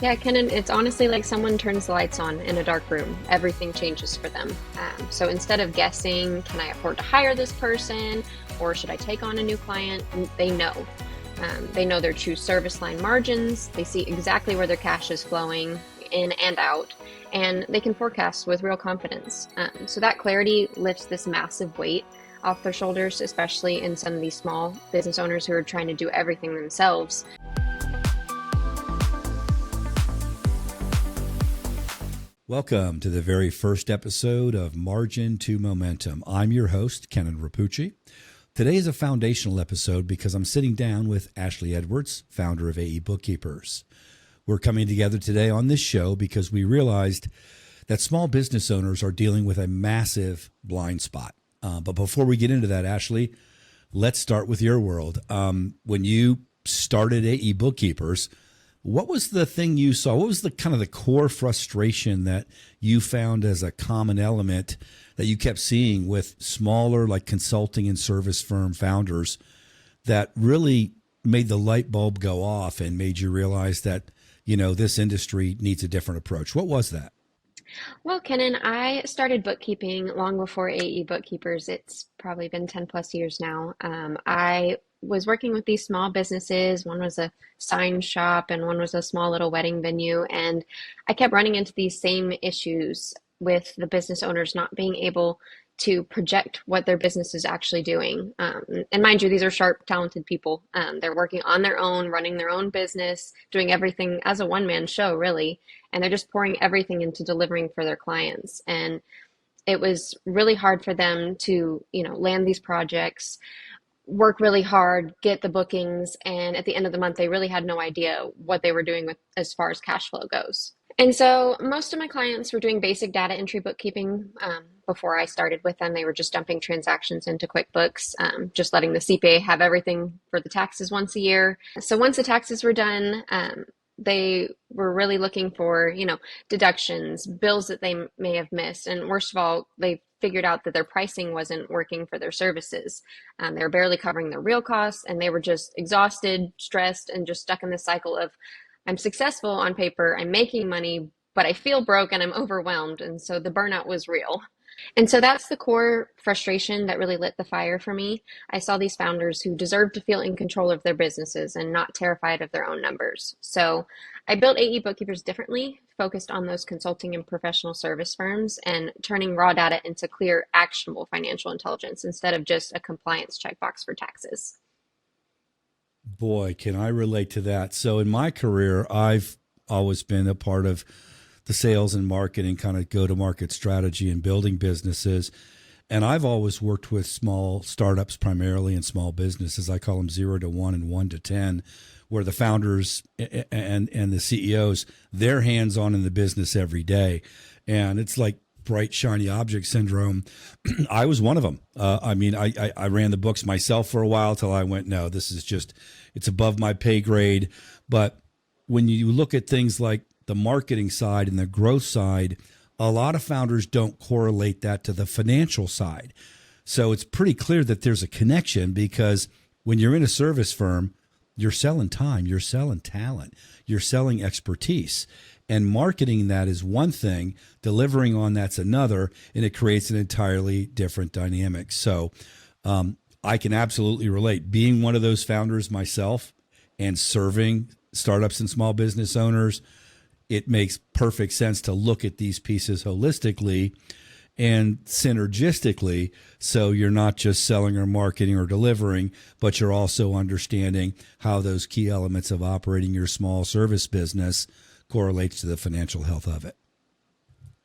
Yeah, Kenan, it's honestly like someone turns the lights on in a dark room. Everything changes for them. So instead of guessing, can I afford to hire this person or should I take on a new client? They know. They know their true service line margins. They see exactly where their cash is flowing in and out, and they can forecast with real confidence. So that clarity lifts this massive weight off their shoulders, especially in some of these small business owners who are trying to do everything themselves. Welcome to the very first episode of Margin to Momentum. I'm your host, Kenan Rappuchi. Today is a foundational episode because I'm sitting down with Ashley Edwards, founder of AE Bookkeepers. We're coming together today on this show because we realized that small business owners are dealing with a massive blind spot. But before we get into that, Ashley, let's start with your world. When you started AE Bookkeepers, what was the thing you saw? What was the kind of the core frustration that you found as a common element that you kept seeing with smaller, like consulting and service firm founders that really made the light bulb go off and made you realize that, this industry needs a different approach? What was that? Well, Kenan, I started bookkeeping long before AE Bookkeepers. It's probably been 10 plus years now. I was working with these small businesses. One was a sign shop and one was a small little wedding venue. And I kept running into these same issues with the business owners not being able to project what their business is actually doing. And mind you, these are sharp, talented people. They're working on their own, running their own business, doing everything as a one-man show, really. And they're just pouring everything into delivering for their clients. And it was really hard for them to, land these projects, work really hard, get the bookings, and at the end of the month, they really had no idea what they were doing with as far as cash flow goes. And so most of my clients were doing basic data entry bookkeeping. Before I started with them, they were just dumping transactions into QuickBooks, just letting the CPA have everything for the taxes once a year. So once the taxes were done, they were really looking for, deductions, bills that they may have missed. And worst of all, they figured out that their pricing wasn't working for their services. They were barely covering their real costs, and they were just exhausted, stressed, and just stuck in this cycle of, I'm successful on paper, I'm making money, but I feel broke and I'm overwhelmed. And so the burnout was real. And so that's the core frustration that really lit the fire for me. I saw these founders who deserved to feel in control of their businesses and not terrified of their own numbers. So I built AE Bookkeepers differently, focused on those consulting and professional service firms and turning raw data into clear, actionable financial intelligence instead of just a compliance checkbox for taxes. Boy, can I relate to that. So in my career, I've always been a part of the sales and marketing kind of go-to-market strategy and building businesses. And I've always worked with small startups primarily and small businesses. I call them 0 to 1 and 1 to 10, where the founders and the CEOs, they're hands-on in the business every day. And it's like bright, shiny object syndrome. I was one of them. I ran the books myself for a while till I went, no, this is just, it's above my pay grade. But when you look at things like the marketing side and the growth side, a lot of founders don't correlate that to the financial side. So it's pretty clear that there's a connection because when you're in a service firm, you're selling time, you're selling talent, you're selling expertise. And marketing that is one thing, delivering on that's another, and it creates an entirely different dynamic. So I can absolutely relate. Being one of those founders myself and serving startups and small business owners, it makes perfect sense to look at these pieces holistically and synergistically. So you're not just selling or marketing or delivering, but you're also understanding how those key elements of operating your small service business correlates to the financial health of it.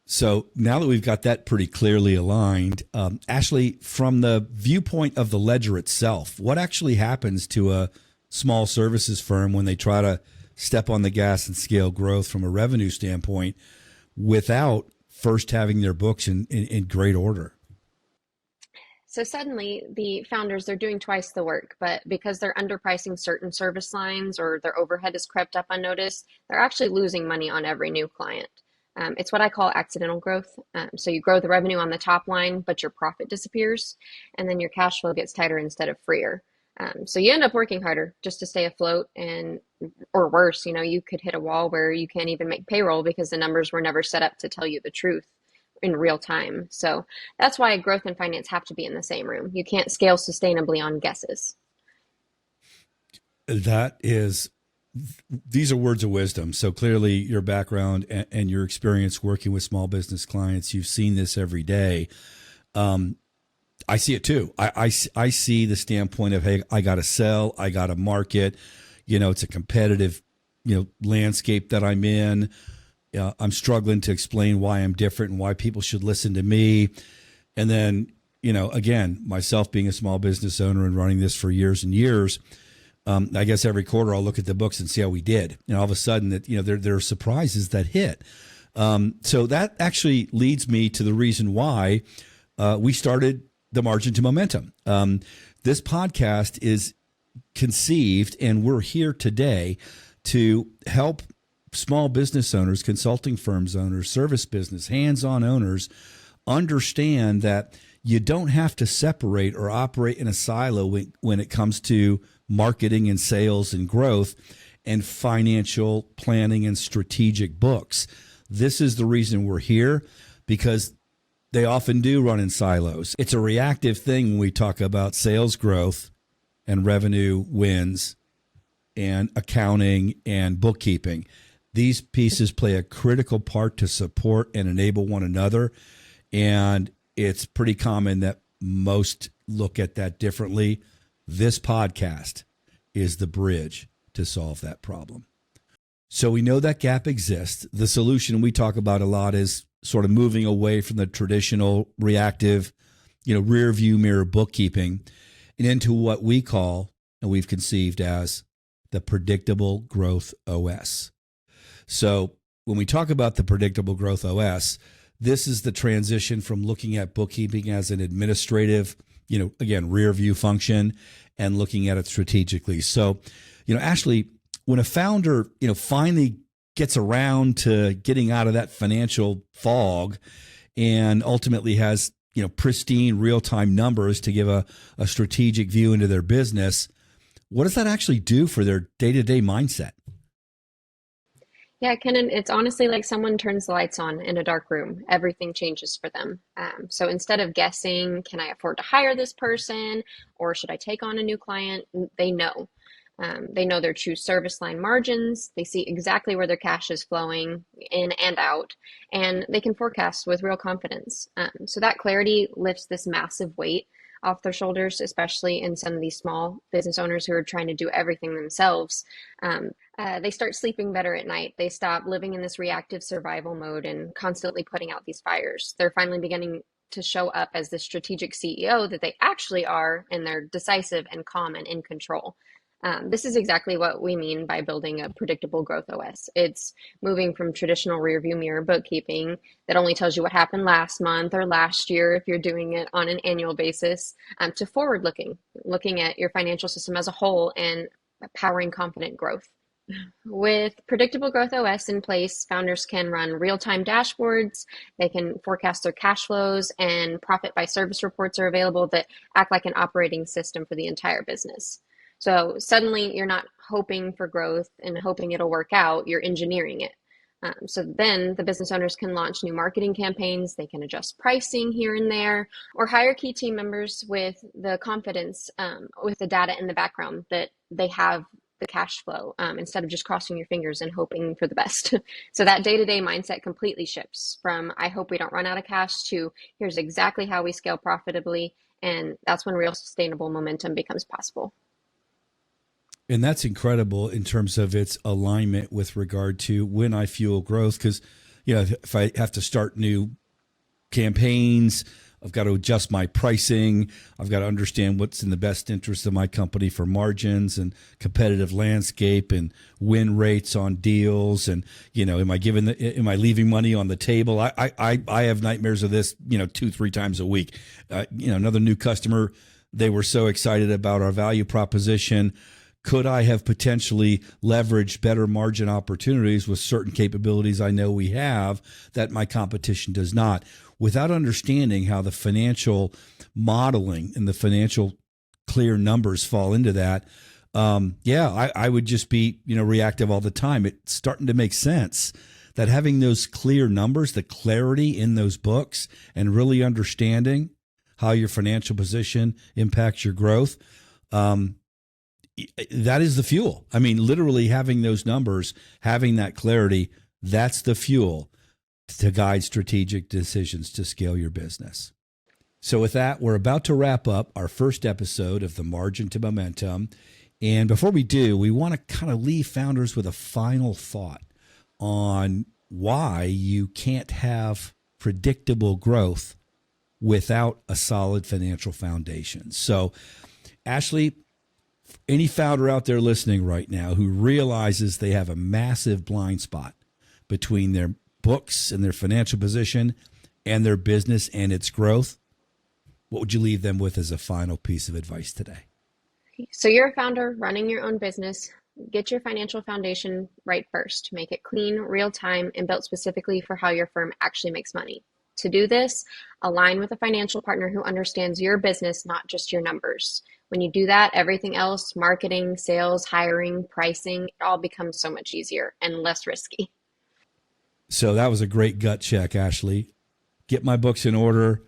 So now that we've got that pretty clearly aligned, Ashley, from the viewpoint of the ledger itself, what actually happens to a small services firm when they try to step on the gas and scale growth from a revenue standpoint without first having their books in great order? So suddenly the founders, they're doing twice the work, but because they're underpricing certain service lines or their overhead has crept up unnoticed, they're actually losing money on every new client. It's what I call accidental growth. So you grow the revenue on the top line, but your profit disappears, and then your cash flow gets tighter instead of freer. So you end up working harder just to stay afloat, and or worse, you could hit a wall where you can't even make payroll because the numbers were never set up to tell you the truth in real time. So that's why growth and finance have to be in the same room. You can't scale sustainably on guesses. That is, these are words of wisdom. So clearly, your background and your experience working with small business clients, you've seen this every day. I see it too. I see the standpoint of, hey, I got to sell, I got to market. It's a competitive, landscape that I'm in. I'm struggling to explain why I'm different and why people should listen to me. And then, again, myself being a small business owner and running this for years and years, I guess every quarter I'll look at the books and see how we did. And all of a sudden that, there are surprises that hit. So that actually leads me to the reason why we started the Margin to Momentum. This podcast is conceived, and we're here today to help small business owners, consulting firms owners, service business, hands-on owners understand that you don't have to separate or operate in a silo when it comes to marketing and sales and growth and financial planning and strategic books. This is the reason we're here, because they often do run in silos. It's a reactive thing when we talk about sales growth and revenue wins and accounting and bookkeeping. These pieces play a critical part to support and enable one another. And it's pretty common that most look at that differently. This podcast is the bridge to solve that problem. So we know that gap exists. The solution we talk about a lot is sort of moving away from the traditional reactive, rear view mirror bookkeeping and into what we call, and we've conceived as, the predictable growth OS. So when we talk about the predictable growth OS, this is the transition from looking at bookkeeping as an administrative, again, rear view function and looking at it strategically. So, Ashley, when a founder, finally gets around to getting out of that financial fog and ultimately has, pristine real-time numbers to give a strategic view into their business, what does that actually do for their day-to-day mindset? Yeah, Kenan, it's honestly like someone turns the lights on in a dark room. Everything changes for them. So instead of guessing, can I afford to hire this person or should I take on a new client? They know. They know their true service line margins. They see exactly where their cash is flowing in and out, and they can forecast with real confidence. So that clarity lifts this massive weight off their shoulders, especially in some of these small business owners who are trying to do everything themselves. They start sleeping better at night. They stop living in this reactive survival mode and constantly putting out these fires. They're finally beginning to show up as the strategic CEO that they actually are, and they're decisive and calm and in control. This is exactly what we mean by building a predictable growth OS. It's moving from traditional rearview mirror bookkeeping that only tells you what happened last month or last year if you're doing it on an annual basis, to forward looking at your financial system as a whole and powering confident growth. With predictable growth OS in place, founders can run real-time dashboards, they can forecast their cash flows, and profit by service reports are available that act like an operating system for the entire business. So suddenly you're not hoping for growth and hoping it'll work out, you're engineering it. So then the business owners can launch new marketing campaigns, they can adjust pricing here and there, or hire key team members with the confidence, with the data in the background that they have the cash flow, instead of just crossing your fingers and hoping for the best. So that day-to-day mindset completely shifts from I hope we don't run out of cash to here's exactly how we scale profitably. And that's when real sustainable momentum becomes possible. And that's incredible in terms of its alignment with regard to when I fuel growth. Because, if I have to start new campaigns, I've got to adjust my pricing. I've got to understand what's in the best interest of my company for margins and competitive landscape and win rates on deals. And, am I leaving money on the table? I have nightmares of this, 2-3 times a week. Another new customer, they were so excited about our value proposition. Could I have potentially leveraged better margin opportunities with certain capabilities I know we have that my competition does not? Without understanding how the financial modeling and the financial clear numbers fall into that. I would just be, reactive all the time. It's starting to make sense that having those clear numbers, the clarity in those books, and really understanding how your financial position impacts your growth, that is the fuel. I mean, literally having those numbers, having that clarity, that's the fuel to guide strategic decisions to scale your business. So with that, we're about to wrap up our first episode of the Margin to Momentum. And before we do, we want to kind of leave founders with a final thought on why you can't have predictable growth without a solid financial foundation. So, Ashley, any founder out there listening right now who realizes they have a massive blind spot between their books and their financial position and their business and its growth, what would you leave them with as a final piece of advice today? So you're a founder running your own business. Get your financial foundation right first. Make it clean, real time, and built specifically for how your firm actually makes money. To do this, align with a financial partner who understands your business, not just your numbers. When you do that, everything else, marketing, sales, hiring, pricing, it all becomes so much easier and less risky. So that was a great gut check, Ashley. Get my books in order.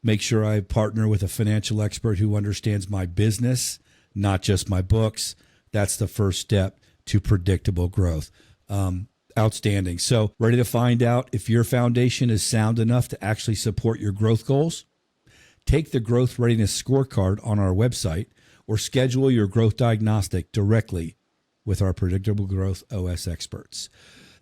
Make sure I partner with a financial expert who understands my business, not just my books. That's the first step to predictable growth. Outstanding. So ready to find out if your foundation is sound enough to actually support your growth goals? Take the growth readiness scorecard on our website or schedule your growth diagnostic directly with our Predictable Growth OS experts.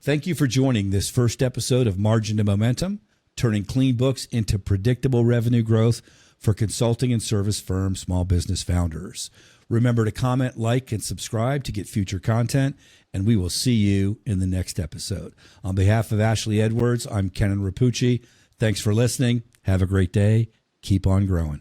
Thank you for joining this first episode of Margin to Momentum, turning clean books into predictable revenue growth for consulting and service firm small business founders. Remember to comment, like, and subscribe to get future content, and we will see you in the next episode. On behalf of Ashley Edwards, I'm Kenan Rappuchi. Thanks for listening. Have a great day. Keep on growing.